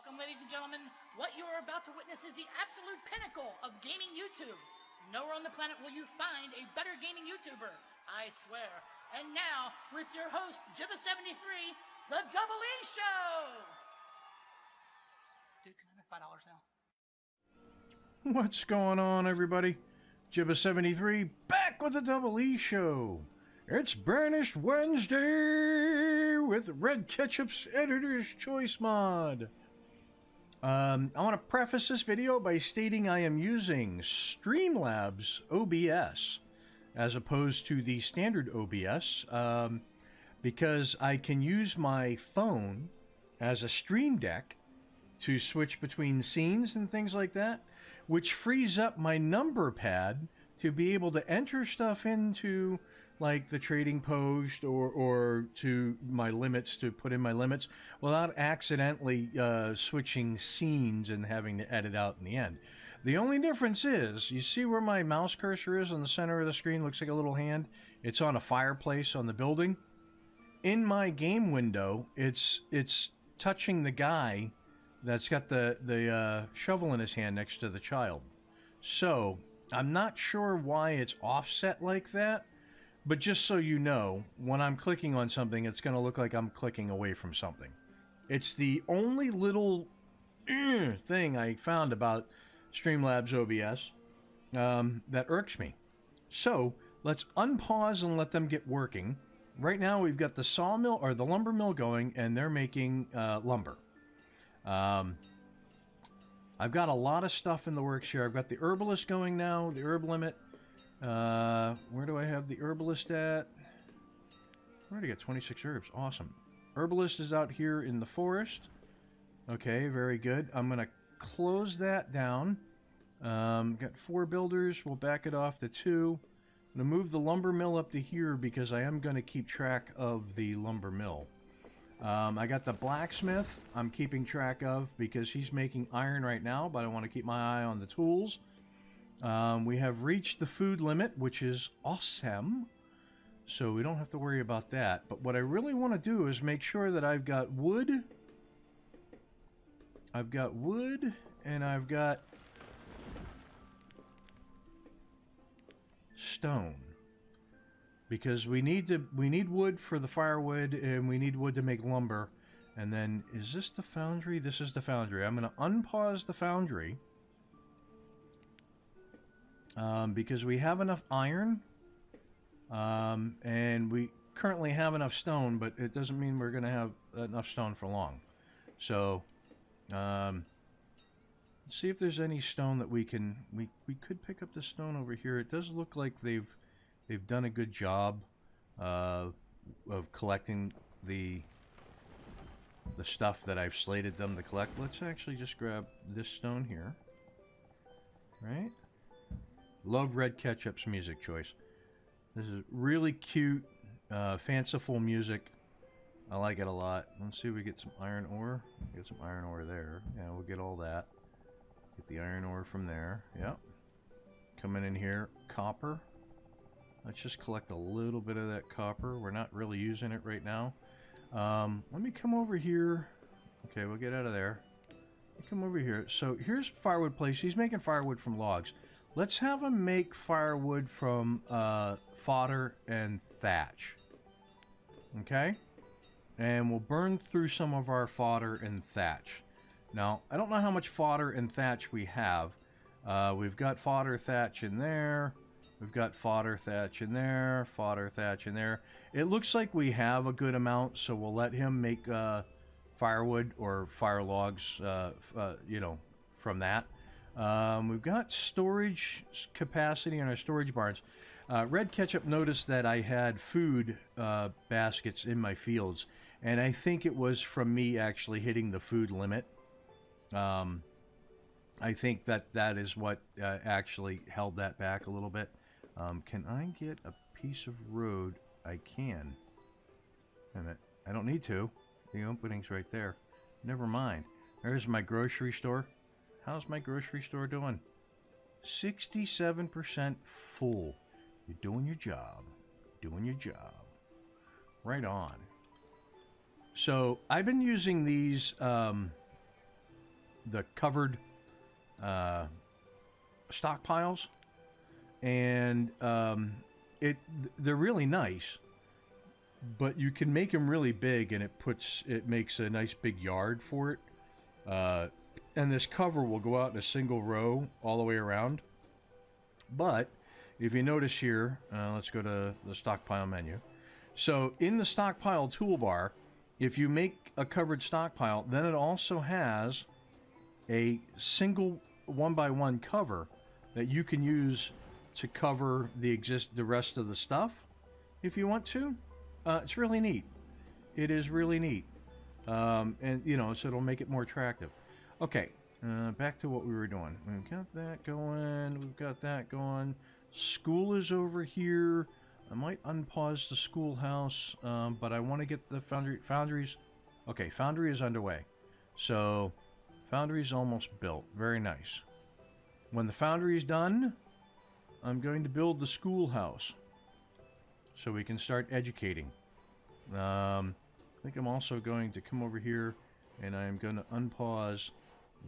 Welcome, ladies and gentlemen. What you are about to witness is the absolute pinnacle of gaming YouTube. Nowhere on the planet will you find a better gaming YouTuber, I swear. And now, with your host, Jibba73, the DoubleEShow! Dude, can I have $5 now? What's going on, everybody? Jibba73 back with the DoubleEShow. It's Banished Wednesday with Red Ketchup's Editor's Choice mod. I want to preface this video by stating I am using Streamlabs OBS as opposed to the standard OBS because I can use my phone as a stream deck to switch between scenes and things like that, which frees up my number pad to be able to enter stuff into like the trading post or to my limits, to put in my limits without accidentally switching scenes and having to edit out in the end. The only difference is, you see where my mouse cursor is on the center of the screen, looks like a little hand? It's on a fireplace on the building. In my game window, it's touching the guy that's got the shovel in his hand next to the child. So, I'm not sure why it's offset like that, but just so you know, when I'm clicking on something, it's going to look like I'm clicking away from something. It's the only little thing I found about Streamlabs OBS that irks me. So, let's unpause and let them get working. Right now, we've got the sawmill, or the lumber mill going, and they're making lumber. I've got a lot of stuff in the works here. I've got the herbalist going now, the herb limit. Where do I have the herbalist at? I already got 26 herbs. Awesome. Herbalist is out here in the forest. Okay, very good. I'm going to close that down. Got 4 builders. We'll back it off to 2. I'm going to move the lumber mill up to here because I am going to keep track of the lumber mill. I got the blacksmith I'm keeping track of because he's making iron right now, but I want to keep my eye on the tools. We have reached the food limit, which is awesome, so we don't have to worry about that. But what I really want to do is make sure that I've got wood, and I've got stone. Because we need wood for the firewood, and we need wood to make lumber. And then, is this the foundry? This is the foundry. I'm going to unpause the foundry. Because we have enough iron. And we currently have enough stone, but it doesn't mean we're going to have enough stone for long. So, let's see if there's any stone that we can... We could pick up the stone over here. It does look like they've done a good job of collecting the stuff that I've slated them to collect. Let's actually just grab this stone here. Right? Love Red Ketchup's music choice. This is really cute, fanciful music. I like it a lot. Let's see if we get some iron ore. Get some iron ore there. Yeah, we'll get all that. Get the iron ore from there. Yep. Coming in here. Copper. Let's just collect a little bit of that copper. We're not really using it right now. Let me come over here. Okay, we'll get out of there. Let me come over here. So here's firewood place. He's making firewood from logs. Let's have him make firewood from fodder and thatch. Okay? And we'll burn through some of our fodder and thatch. Now, I don't know how much fodder and thatch we have. We've got fodder thatch in there. We've got fodder thatch in there, fodder thatch in there. It looks like we have a good amount, so we'll let him make firewood or fire logs, you know, from that. We've got storage capacity in our storage barns. Red Ketchup noticed that I had food baskets in my fields, and I think it was from me actually hitting the food limit. I think that is what actually held that back a little bit. Can I get a piece of road? I can. Wait a minute. I don't need to. The opening's right there. Never mind. There's my grocery store. How's my grocery store doing? 67% full. You're doing your job. Doing your job. Right on. So, I've been using these the covered stockpiles, and they're really nice. But you can make them really big, and it makes a nice big yard for it. And this cover will go out in a single row all the way around. But if you notice here, let's go to the stockpile menu. So in the stockpile toolbar, if you make a covered stockpile, then it also has a single 1x1 cover that you can use to cover the rest of the stuff if you want to. It's really neat. It is really neat. And, you know, so it'll make it more attractive. Okay, back to what we were doing. We've got that going. We've got that going. School is over here. I might unpause the schoolhouse, but I want to get the foundries. Okay, foundry is underway. So, foundry is almost built. Very nice. When the foundry is done, I'm going to build the schoolhouse, so we can start educating. I think I'm also going to come over here, and I'm going to unpause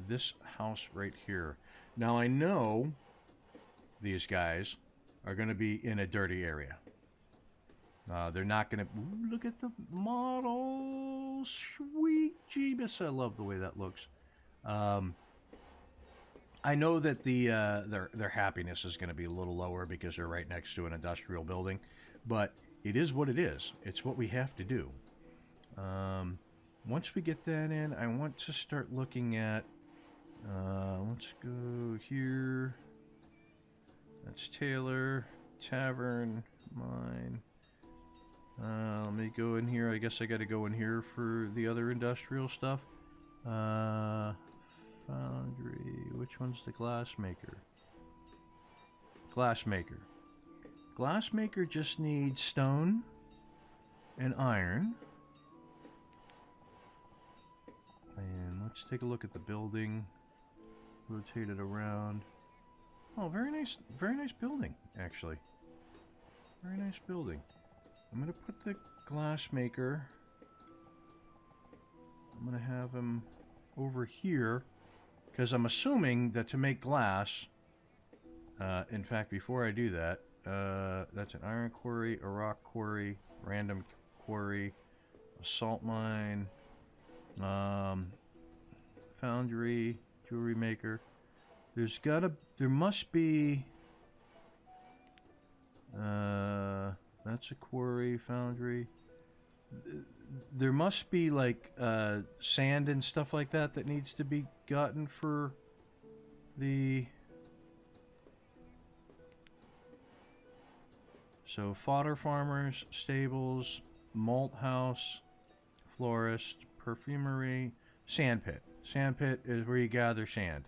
this house right here. Now I know these guys are going to be in a dirty area. They're not going to... Look at the model! Sweet Jeebus! I love the way that looks. I know that their happiness is going to be a little lower because they're right next to an industrial building, but it is what it is. It's what we have to do. Once we get that in, I want to start looking at... let's go here. That's Taylor, Tavern, mine. Let me go in here. I guess I got to go in here for the other industrial stuff. Foundry. Which one's the glassmaker? Glassmaker. Glassmaker just needs stone and iron. And let's take a look at the building. Rotate it around. Oh, very nice building, actually. Very nice building. I'm going to put the glassmaker. I'm going to have him over here, because I'm assuming that to make glass, in fact, before I do that, that's an iron quarry, a rock quarry, random quarry, a salt mine, foundry, jewelry maker. There must be, that's a quarry, foundry. There must be like sand and stuff like that needs to be gotten for the... So fodder farmers, stables, malt house, florist, perfumery, sand pit. Sand pit is where you gather sand.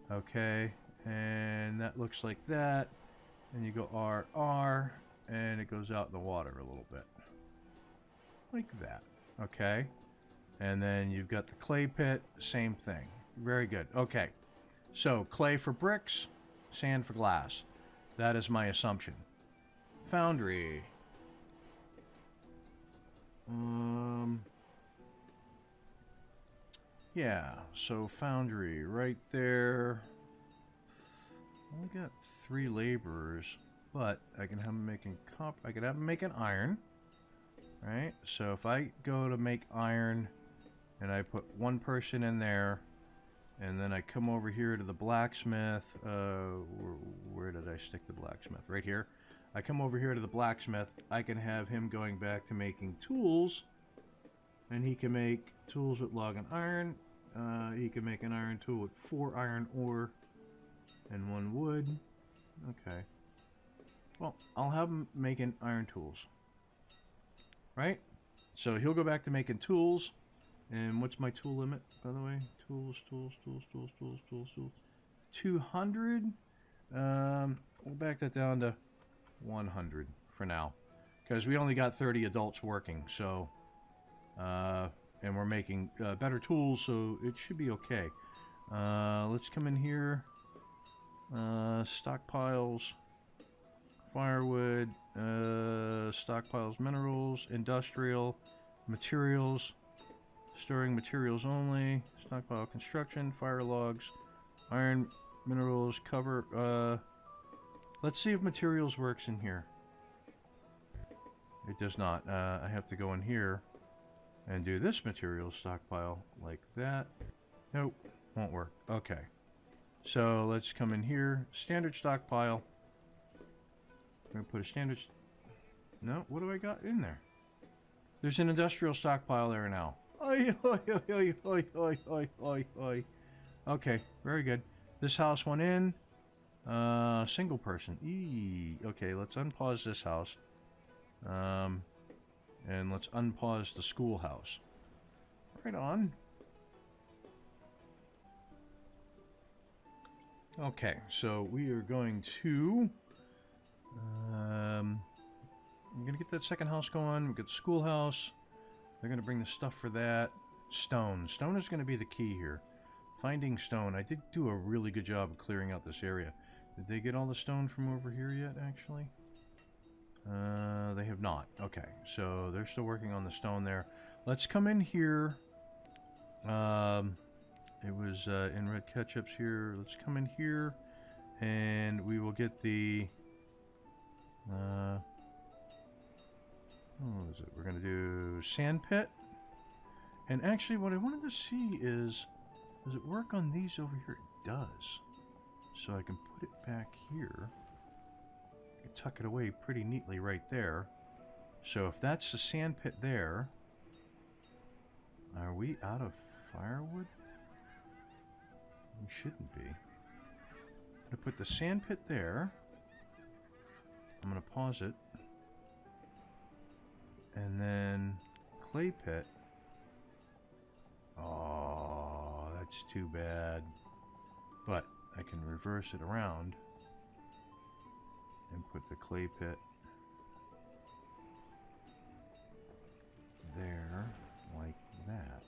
Okay, and that looks like that. And you go RR, and it goes out in the water a little bit. Like that. Okay. And then you've got the clay pit, same thing. Very good. Okay. So clay for bricks, sand for glass. That is my assumption. Foundry. Yeah, so foundry right there. Only got 3 laborers, but I can have them making I can have them making iron. Right? So if I go to make iron and I put 1 person in there, and then I come over here to the blacksmith, where did I stick the blacksmith? Right here. I come over here to the blacksmith, I can have him going back to making tools, and he can make tools with log and iron. He can make an iron tool with 4 iron ore and 1 wood. Okay. Well, I'll have him making iron tools. Right? So he'll go back to making tools. And what's my tool limit, by the way? Tools. 200. We'll back that down to 100 for now. Because we only got 30 adults working, so... and we're making better tools, so it should be okay. Let's come in here. Stockpiles. Firewood. Stockpiles minerals. Industrial. Materials. Storing materials only. Stockpile construction, fire logs, iron, minerals, cover. Let's see if materials works in here. It does not. I have to go in here and do this material stockpile like that. Nope, won't work. Okay. So let's come in here. Standard stockpile. I'm going to put a standard... No, what do I got in there? There's an industrial stockpile there now. Oi, oi, oi, oi, oi, oi, oi, oi, oi. Okay, very good. This house went in. Single person. Okay, let's unpause this house. And let's unpause the schoolhouse. Right on. Okay, so we are going to... I'm going to get that second house going. We get the schoolhouse. They're going to bring the stuff for that. Stone. Stone is going to be the key here. Finding stone. I did do a really good job of clearing out this area. Did they get all the stone from over here yet, actually? They have not. Okay, so they're still working on the stone there. Let's come in here. It was in Red Ketchup's here. Let's come in here, and we will get the... what is it? We're going to do sand pit. And actually, what I wanted to see is, does it work on these over here? It does. So I can put it back here. I can tuck it away pretty neatly right there. So if that's the sand pit there, are we out of firewood? We shouldn't be. I'm going to put the sand pit there. I'm going to pause it. And then clay pit. Oh, that's too bad. But I can reverse it around and put the clay pit there, like that.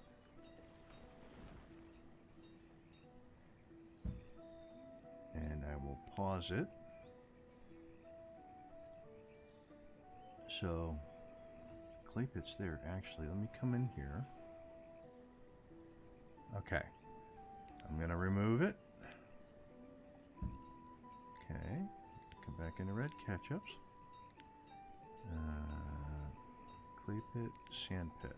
And I will pause it. So, clay pit's there. Actually, let me come in here. Okay. I'm going to remove it. Okay. Come back into Red Ketchups. Clay pit, sand pit.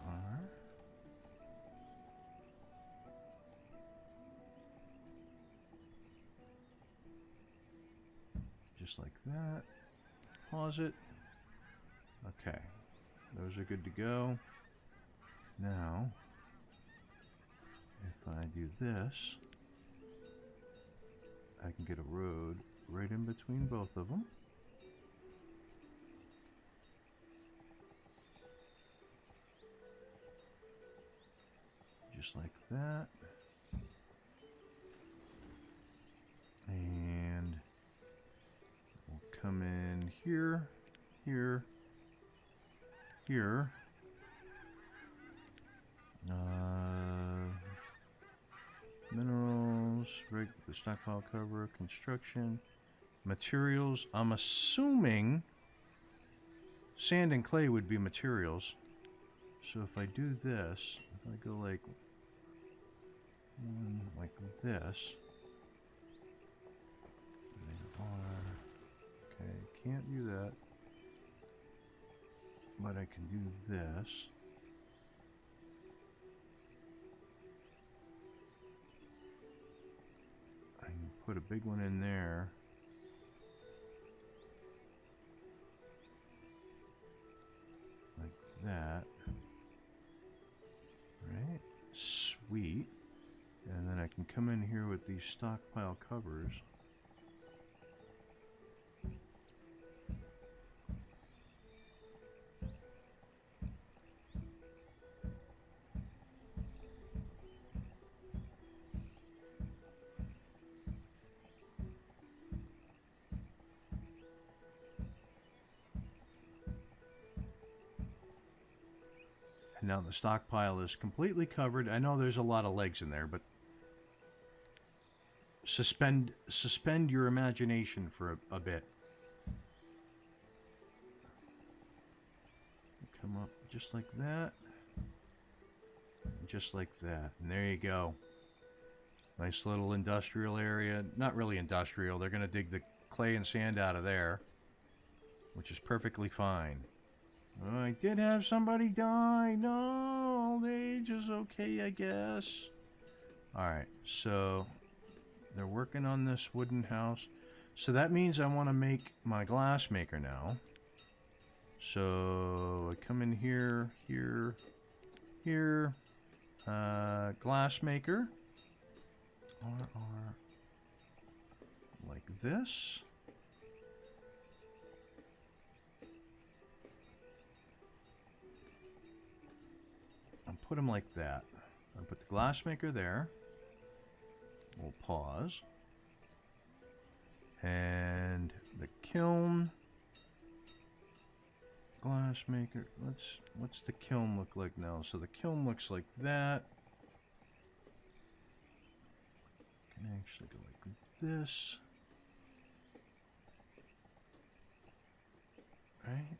R. Just like that. Pause it. Okay. Those are good to go. Now, if I do this, I can get a road right in between both of them. Just like that. And we'll come in here, here, here. Minerals, the stockpile cover, construction, materials. I'm assuming sand and clay would be materials. So if I do this, if I go like this, okay, can't do that, but I can do this. I can put a big one in there. Like that. Right? Sweet. And then I can come in here with these stockpile covers. Now the stockpile is completely covered. I know there's a lot of legs in there, but suspend your imagination for a bit. Come up just like that. Just like that. And there you go. Nice little industrial area. Not really industrial. They're going to dig the clay and sand out of there, which is perfectly fine. Oh, I did have somebody die. No, old age is okay, I guess. Alright, so they're working on this wooden house. So that means I want to make my glass maker now. So I come in here, here, here. Glass maker. RR. Like this. I'll put them like that. I'll put the glass maker there. We'll pause. And the kiln. Glass maker. What's the kiln look like now? So the kiln looks like that. Can actually go like this. Right?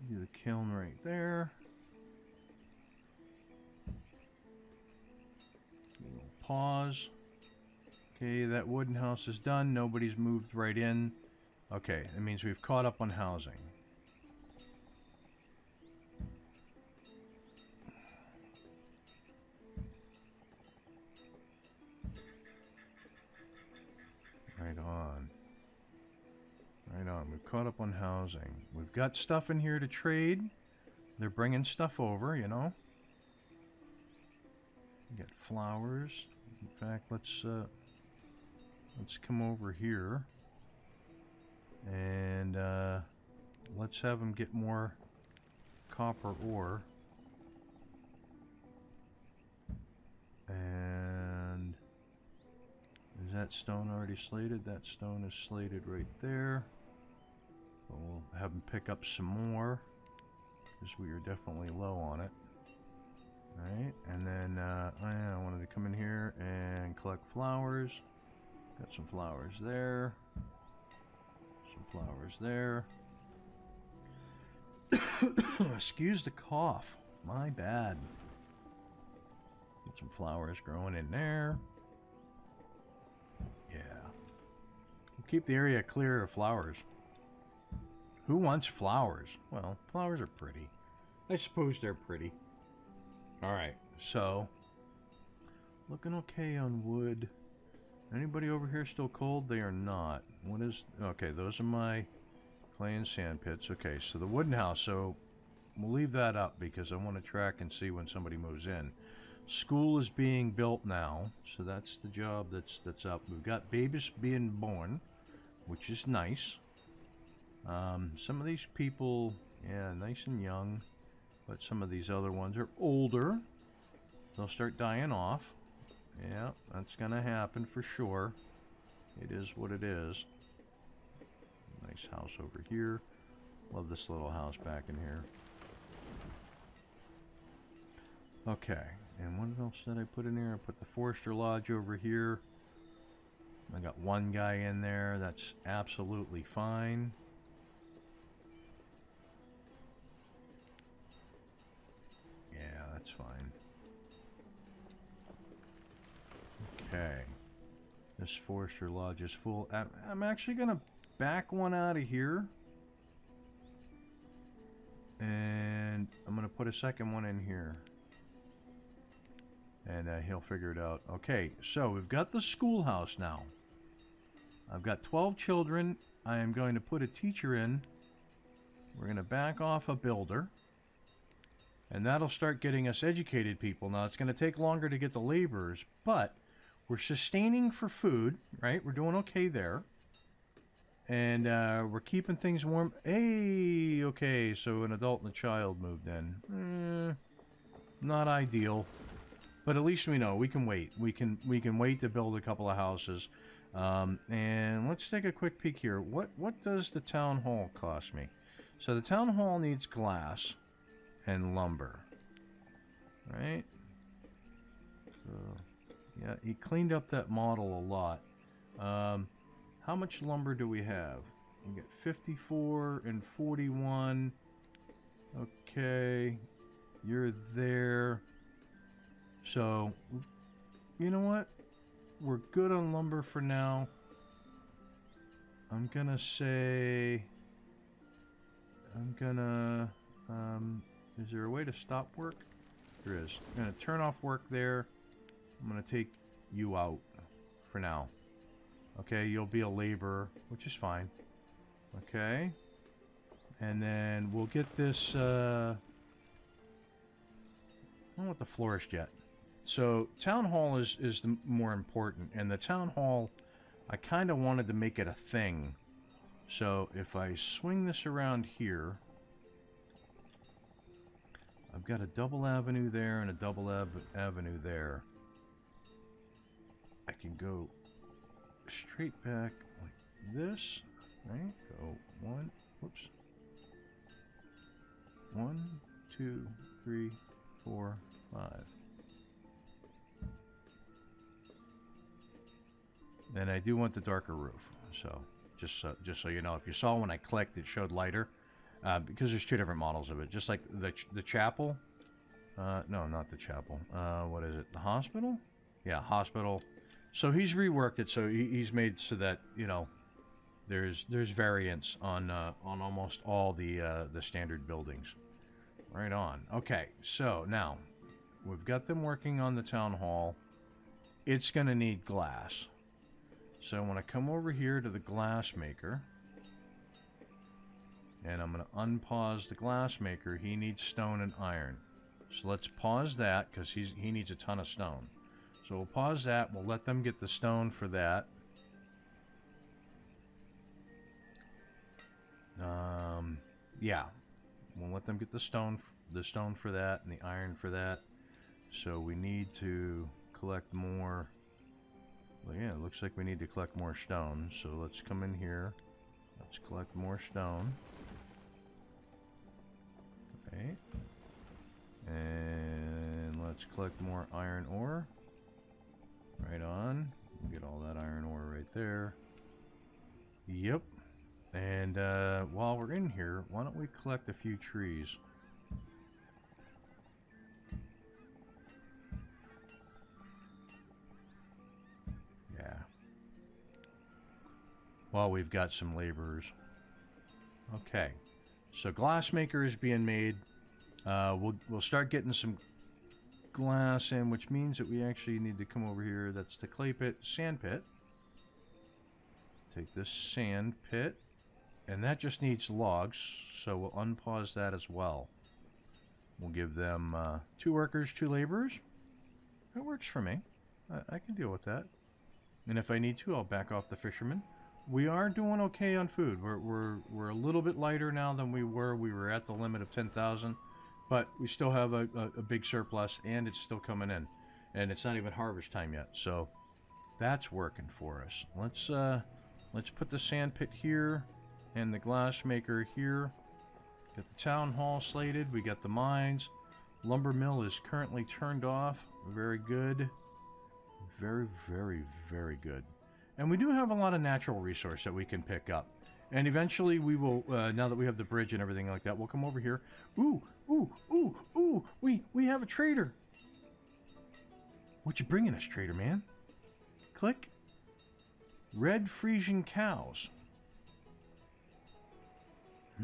Do the kiln right there. We'll pause. Okay, that wooden house is done. Nobody's moved right in. Okay, that means we've caught up on housing. Right on. Right on. We've caught up on housing. We've got stuff in here to trade. They're bringing stuff over, you know. We got flowers. In fact, let's come over here and let's have them get more copper ore. And is that stone already slated? That stone is slated right there. But we'll have them pick up some more because we are definitely low on it. Alright, and then I wanted to come in here and collect flowers. Got some flowers there. Some flowers there. Excuse the cough. My bad. Get some flowers growing in there. Yeah. Keep the area clear of flowers. Who wants flowers? Well, flowers are pretty. I suppose they're pretty. Alright, so looking okay on wood. Anybody over here still cold? They are not. What is... Okay, those are my clay and sand pits. Okay, so the wooden house. So we'll leave that up because I want to track and see when somebody moves in. School is being built now, so that's the job that's up. We've got babies being born, which is nice. Some of these people, yeah, nice and young. But some of these other ones are older. They'll start dying off. Yeah, that's gonna happen for sure. It is what it is. Nice house over here. Love this little house back in here. Okay, and what else did I put in here? I put the Forester Lodge over here. I got one guy in there. That's absolutely fine. That's fine. Okay. This Forester Lodge is full. I'm actually going to back one out of here. And I'm going to put a second one in here. And he'll figure it out. Okay, so we've got the schoolhouse now. I've got 12 children. I am going to put a teacher in. We're going to back off a builder. And that'll start getting us educated people. Now, it's going to take longer to get the laborers, but we're sustaining for food, right? We're doing okay there. And we're keeping things warm. Hey, okay, so an adult and a child moved in. Not ideal. But at least we know we can wait. We can wait to build a couple of houses. And let's take a quick peek here. What does the town hall cost me? So the town hall needs glass and lumber, right? So yeah, he cleaned up that model a lot. How much lumber do we have? We got 54 and 41. Okay, you're there. So, you know what? We're good on lumber for now. I'm gonna say... is there a way to stop work? There is. I'm gonna turn off work there. I'm gonna take you out for now. Okay, you'll be a laborer, which is fine. Okay. And then we'll get this, I don't want the florist yet. So, town hall is the more important. And the town hall, I kind of wanted to make it a thing. So, if I swing this around here, I've got a double avenue there and a double avenue there. I can go straight back like this, right? Go one, whoops. 1, 2, 3, 4, 5. And I do want the darker roof. So, just so you know, if you saw when I clicked, it showed lighter. Because there's two different models of it. Just like the chapel. No, not the chapel. What is it? The hospital? Yeah, hospital. So he's reworked it. So he's made so that, you know, there's variants on almost all the standard buildings. Right on. Okay, so now we've got them working on the town hall. It's going to need glass. So I want to come over here to the glass maker. And I'm going to unpause the glass maker. He needs stone and iron. So let's pause that because he needs a ton of stone. So we'll pause that. We'll let them get the stone for that. Yeah. We'll let them get the stone for that and the iron for that. So we need to collect more. Well, yeah, it looks like we need to collect more stone. So let's come in here. Let's collect more stone. Okay. And let's collect more iron ore. Right on. Get all that iron ore right there. Yep. And while we're in here, why don't we collect a few trees? Yeah. While we've got some laborers. Okay. So glassmaker is being made. We'll start getting some glass in, which means that we actually need to come over here. That's the clay pit, sand pit. Take this sand pit. And that just needs logs, so we'll unpause that as well. We'll give them 2 workers, 2 laborers. That works for me. I can deal with that. And if I need to, I'll back off the fishermen. We are doing okay on food. We're a little bit lighter now than we were. We were at the limit of 10,000, but we still have a big surplus, and it's still coming in. And it's not even harvest time yet, so that's working for us. Let's put the sand pit here. And the glass maker here. Got the town hall slated. We got the mines. Lumber mill is currently turned off. Very good. Very, very, very good. And we do have a lot of natural resource that we can pick up. And eventually we will, now that we have the bridge and everything like that, we'll come over here. Ooh, ooh, ooh, ooh. We have a trader. What you bringing us, trader man? Click. Red Frisian cows. I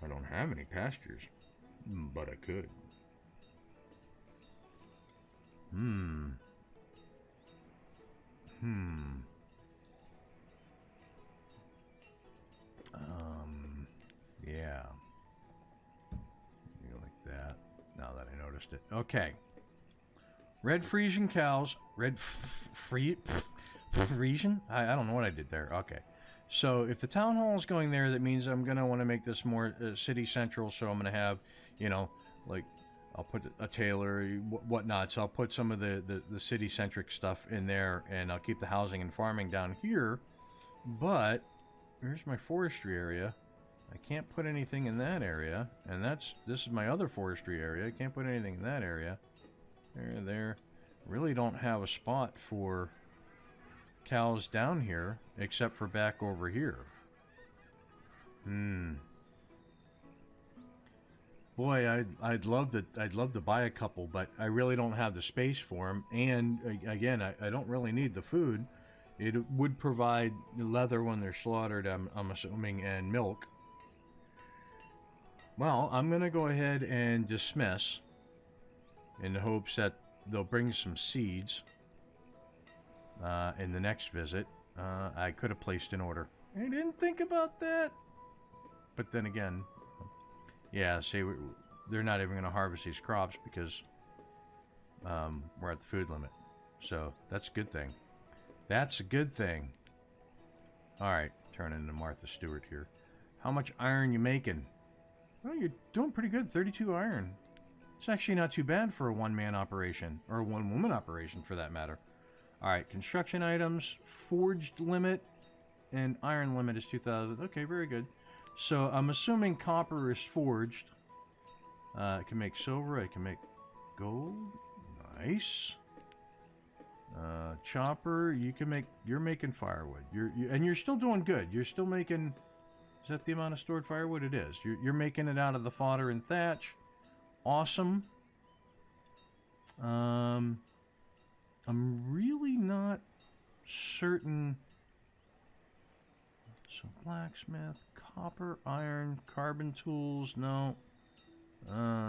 don't have any pastures, but I could. Yeah. You like that, now that I noticed it. Okay. Red Frisian cows. Red Frisian? I don't know what I did there. Okay. So if the town hall is going there, that means I'm going to want to make this more city central. So I'm going to have, you know, like I'll put a tailor, whatnot. So I'll put some of the city centric stuff in there, and I'll keep the housing and farming down here. But here's my forestry area. I can't put anything in that area. And this is my other forestry area. I can't put anything in that area. There. really don't have a spot for cows down here except for back over here. Boy, I'd love to buy a couple, but I really don't have the space for them. And again, I don't really need the food. It would provide leather when they're slaughtered, I'm assuming, and milk. Well, I'm gonna go ahead and dismiss in the hopes that they'll bring some seeds in the next visit. I could have placed an order. I didn't think about that. But then again, yeah, see, they're not even going to harvest these crops because we're at the food limit. So that's a good thing. That's a good thing. Alright, turning into Martha Stewart here. How much iron you making? Well, you're doing pretty good. 32 iron. It's actually not too bad for a one-man operation. Or a one-woman operation, for that matter. Alright, construction items. Forged limit. And iron limit is 2,000. Okay, very good. So, I'm assuming copper is forged. I can make silver. I can make gold. Nice. Chopper. You can make... You're making firewood. And you're still doing good. You're still making... Is that the amount of stored firewood? It is. You're making it out of the fodder and thatch. Awesome. I'm really not certain... So, blacksmith, copper, iron, carbon tools, no.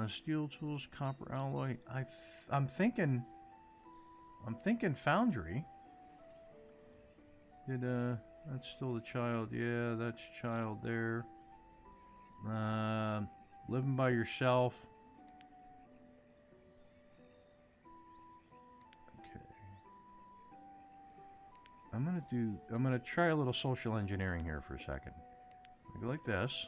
Steel tools, copper alloy. I'm thinking foundry. That's still the child. Yeah, that's child there. Living by yourself. I'm gonna try a little social engineering here for a second. Go like this.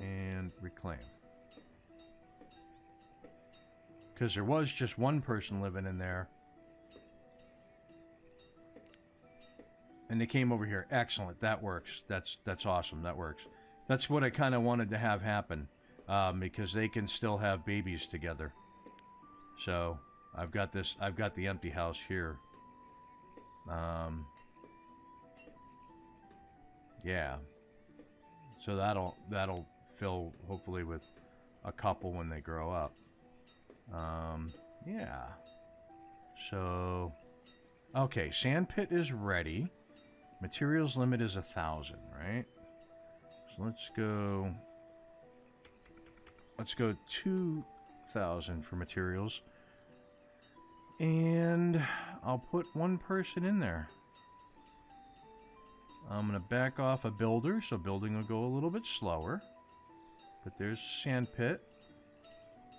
And reclaim. Because there was just one person living in there. And they came over here. Excellent. That works. That's awesome. That works. That's what I kind of wanted to have happen. Because they can still have babies together. So I've got the empty house here. Yeah. So that'll fill hopefully with a couple when they grow up. Yeah. So okay, sand pit is ready. Materials limit is 1,000, right? So let's go 2,000 for materials. And I'll put one person in there. I'm going to back off a builder, so building will go a little bit slower. But there's sand pit.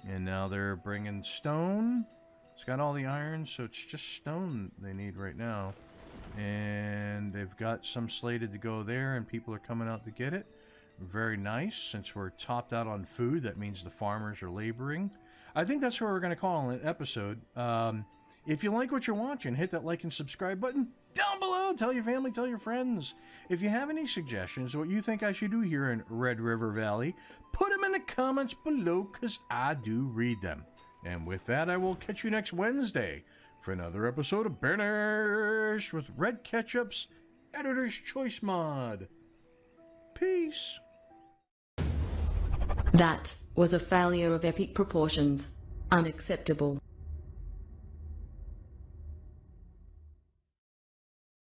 And now they're bringing stone. It's got all the iron, so it's just stone they need right now. And they've got some slated to go there, and people are coming out to get it. Very nice. Since we're topped out on food, that means the farmers are laboring. I think that's what we're going to call an episode. If you like what you're watching, hit that like and subscribe button down below. Tell your family, tell your friends. If you have any suggestions, what you think I should do here in Red River Valley, put them in the comments below, because I do read them. And with that, I will catch you next Wednesday for another episode of Banished with Red Ketchup's Editor's Choice Mod. Peace. That was a failure of epic proportions. Unacceptable.